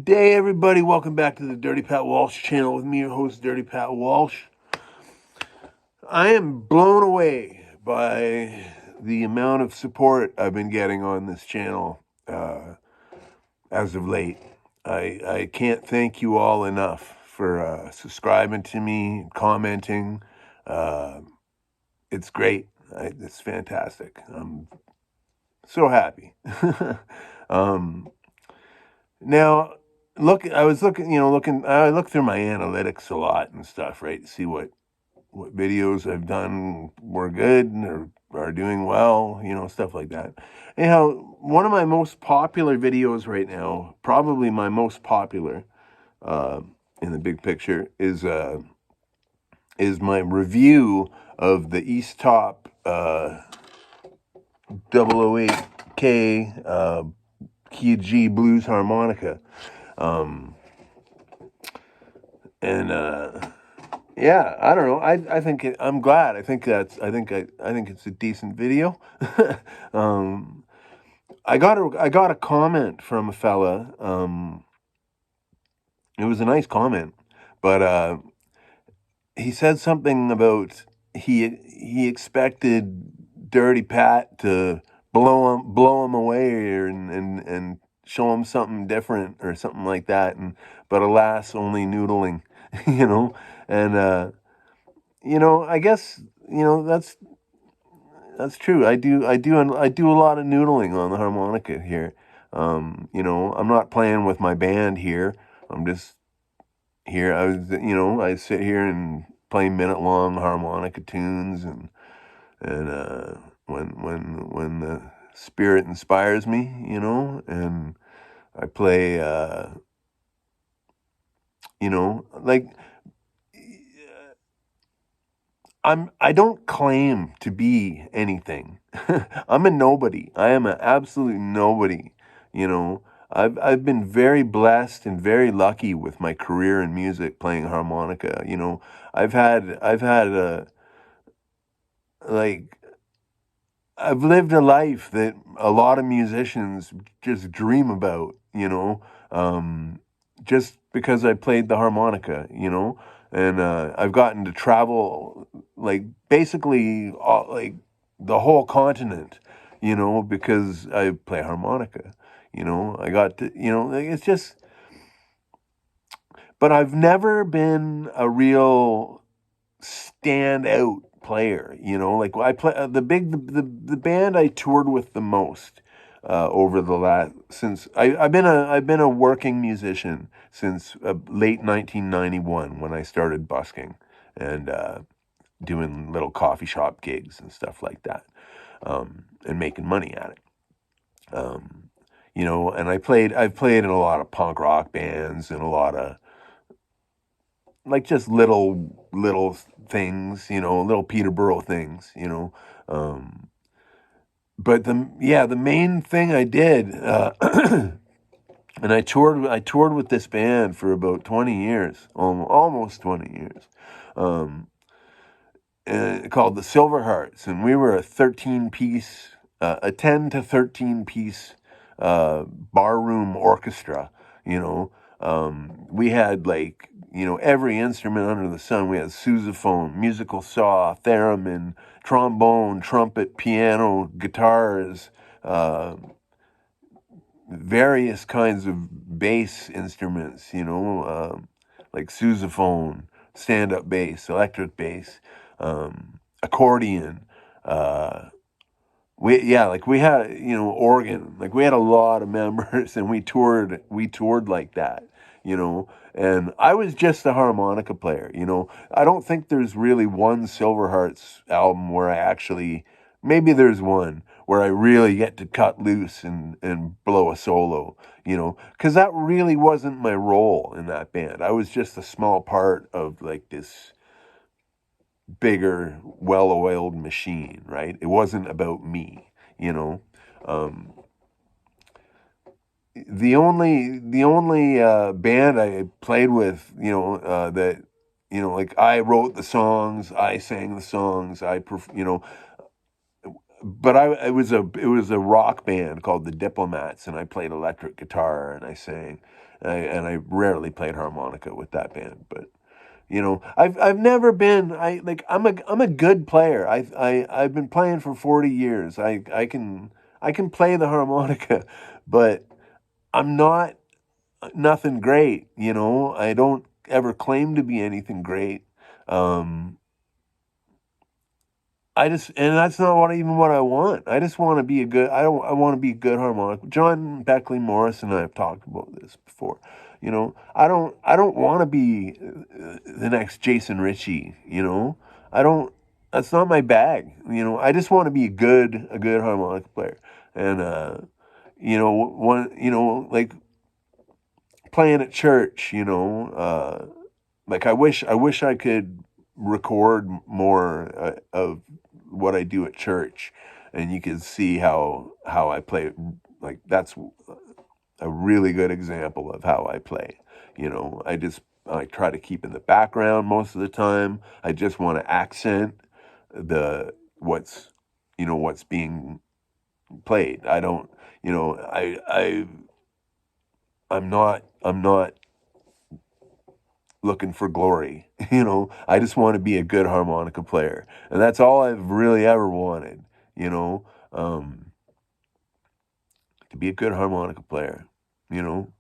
day, everybody. Welcome back to the Dirty Pat Walsh channel with me, your host, Dirty Pat Walsh. I am blown away by the amount of support I've been getting on this channel as of late. I can't thank you all enough for subscribing to me, commenting. It's great. It's fantastic. I'm so happy. Now, I look through my analytics a lot and stuff, right, to see what videos I've done were good or are doing well, stuff like that. Anyhow, one of my most popular videos right now, probably my most popular in the big picture, is my review of the Easttop 008K Key of G blues harmonica. Yeah, I don't know. I think I'm glad. I think it's a decent video. I got a comment from a fella. It was a nice comment, but he said something about he expected Dirty Pat to blow him away and show him something different or something like that, but alas, only noodling, and I guess that's true. I do a lot of noodling on the harmonica here. I'm not playing with my band here. I'm just here. I sit here and play minute-long harmonica tunes, and when the spirit inspires me, and I play, like I don't claim to be anything. I'm a nobody. I am an absolute nobody. I've been very blessed and very lucky with my career in music, playing harmonica. I've had I've lived a life that a lot of musicians just dream about, just because I played the harmonica, and I've gotten to travel basically the whole continent, because I play harmonica. I got to, it's just, but I've never been a real standout player, I play the band I toured with the most over the last since I've been a working musician since late 1991 when I started busking and doing little coffee shop gigs and stuff like that, and making money at it. And I've played in a lot of punk rock bands and a lot of just little things, little Peterborough things, but the main thing I did, and I toured with this band for about 20 years, almost 20 years, called the Silver Hearts, and we were a 13-piece, a 10 to 13-piece barroom orchestra. We had every instrument under the sun. We had sousaphone, musical saw, theremin, trombone, trumpet, piano, guitars, various kinds of bass instruments, like sousaphone, stand-up bass, electric bass, accordion, we had, organ, we had a lot of members, and we toured like that, and I was just a harmonica player. I don't think there's really one Silver Hearts album where maybe there's one where I really get to cut loose and blow a solo, because that really wasn't my role in that band. I was just a small part of this bigger, well-oiled machine, right? It wasn't about me, the only band I played with, that, I wrote the songs, I sang the songs, but it was a rock band called the Diplomats, and I played electric guitar and I sang, and I rarely played harmonica with that band. But I've never been. I'm a good player. I've been playing for 40 years. I can play the harmonica, but I'm not nothing great. I don't ever claim to be anything great. Um, and that's not what I want. I just want to be a good. I want to be a good harmonic. John Beckley Morris and I have talked about this before. I don't want to be the next Jason Ritchie. I don't. That's not my bag. I just want to be a good harmonica player. And like playing at church. Like I wish I could record more of what I do at church, and you can see how I play. Like that's a really good example of how I play. I try to keep in the background most of the time. I just want to accent the what's being played. I don't. I'm not looking for glory. I just want to be a good harmonica player, and that's all I've really ever wanted. You know, um, to be a good harmonica player. You know,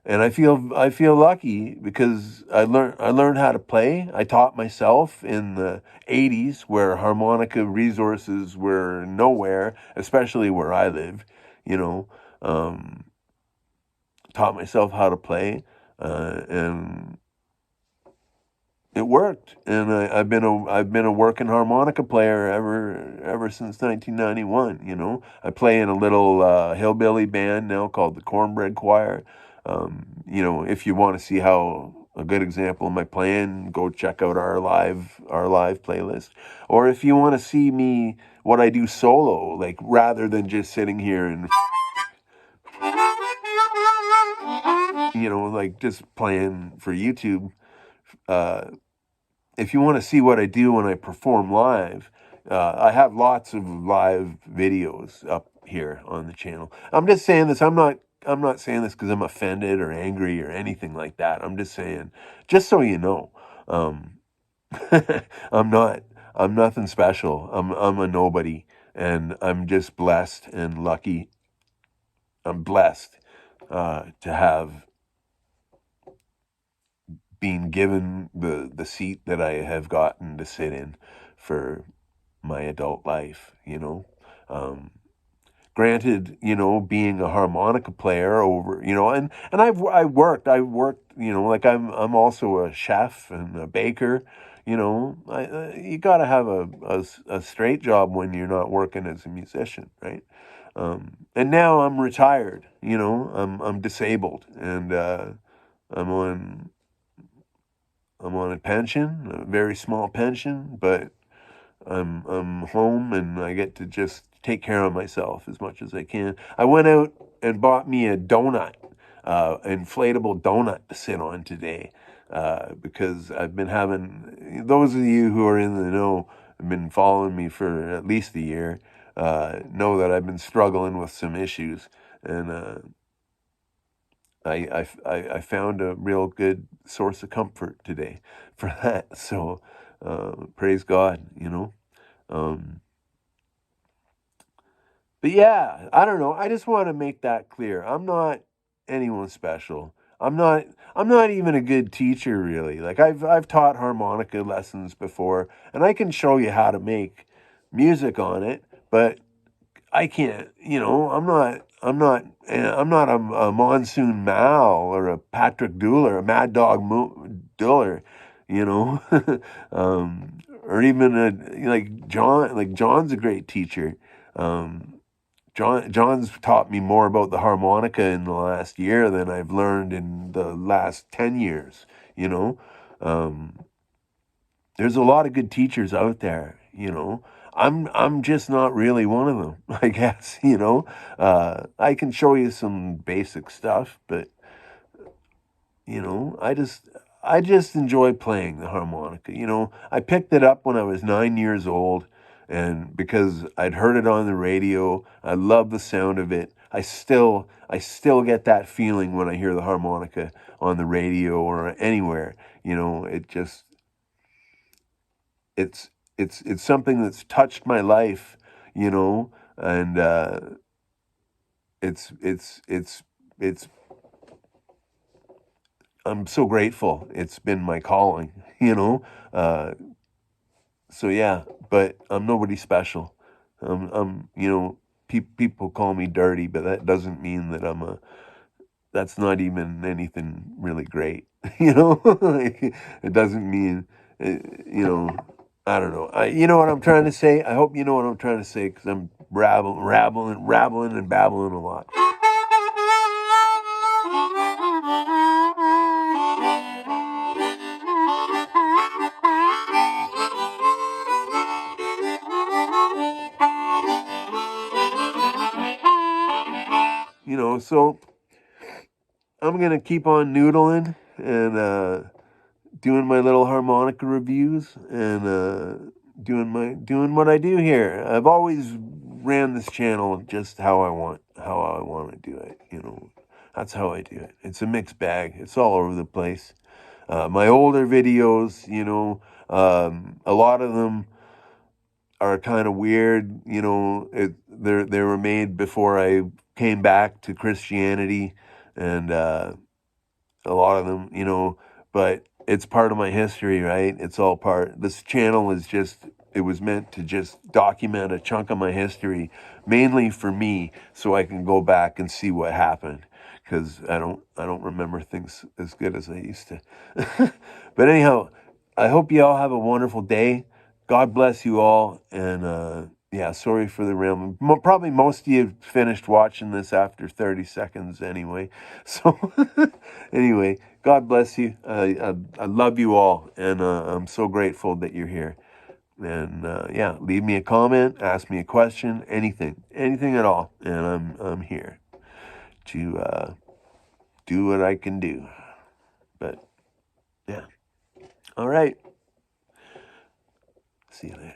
and I feel lucky because I learned how to play. I taught myself in the '80s, where harmonica resources were nowhere, especially where I live. You know, um, taught myself how to play, and it worked, and I've been a working harmonica player ever since 1991. I play in a little hillbilly band now called the Cornbread Choir. If you want to see how a good example of my playing, go check out our live playlist. Or if you want to see me what I do solo, like rather than just sitting here and like just playing for YouTube. Uh, if you want to see what I do when I perform live, I have lots of live videos up here on the channel. I'm just saying this. I'm not saying this because I'm offended or angry or anything like that. I'm just saying, just so you know, um, I'm not. I'm nothing special. I'm a nobody, and I'm just blessed and lucky. I'm blessed to have being given the seat that I have gotten to sit in for my adult life. Um, Granted, being a harmonica player over, and I worked, like I'm also a chef and a baker. You got to have a straight job when you're not working as a musician, right? And now I'm retired. I'm disabled, and I'm on I'm on a pension, a very small pension, but I'm home and I get to just take care of myself as much as I can. I went out and bought me a donut, inflatable donut to sit on today, because I've been having. Those of you who are in the know, have been following me for at least a year, know that I've been struggling with some issues, and I found a real good source of comfort today for that. So praise God. Um, but yeah, I don't know. I just want to make that clear. I'm not anyone special. I'm not. I'm not even a good teacher, really. Like I've taught harmonica lessons before, and I can show you how to make music on it. But I can't, I'm not a Monsoon Mal or a Patrick Dooler, a Mad Dog Dooler, you know, or even like John. Like John's a great teacher. Um, John's taught me more about the harmonica in the last year than I've learned in the last 10 years. You know, um, there's a lot of good teachers out there. I'm just not really one of them, I guess. I can show you some basic stuff, but I just enjoy playing the harmonica. I picked it up when I was 9 years old, and because I'd heard it on the radio, I love the sound of it. I still get that feeling when I hear the harmonica on the radio or anywhere. You know, it just it's it's something that's touched my life, you know, and it's it's it's it's I'm so grateful. It's been my calling, you know. So yeah, but I'm nobody special. You know, people call me dirty, but that doesn't mean that that's not even anything really great, you know. It doesn't mean, you know, I don't know. You know what I'm trying to say? I hope you know what I'm trying to say, because I'm rabbling and babbling a lot. You know, so I'm gonna keep on noodling and doing my little harmonica reviews and doing what I do here. I've always ran this channel just how I want to do it. You know, that's how I do it. It's a mixed bag. It's all over the place. My older videos, you know, a lot of them are kind of weird. You know, they were made before I came back to Christianity, and a lot of them, you know, but it's part of my history, right? It's all part. This channel is just, it was meant to just document a chunk of my history, mainly for me, so I can go back and see what happened, because I don't remember things as good as I used to. But anyhow, I hope you all have a wonderful day. God bless you all, and yeah, sorry for the rambling. Probably most of you finished watching this after 30 seconds anyway. So anyway, God bless you. I love you all, and I'm so grateful that you're here. And yeah, leave me a comment, ask me a question, anything at all, and I'm here to do what I can do. But yeah, all right. See you later.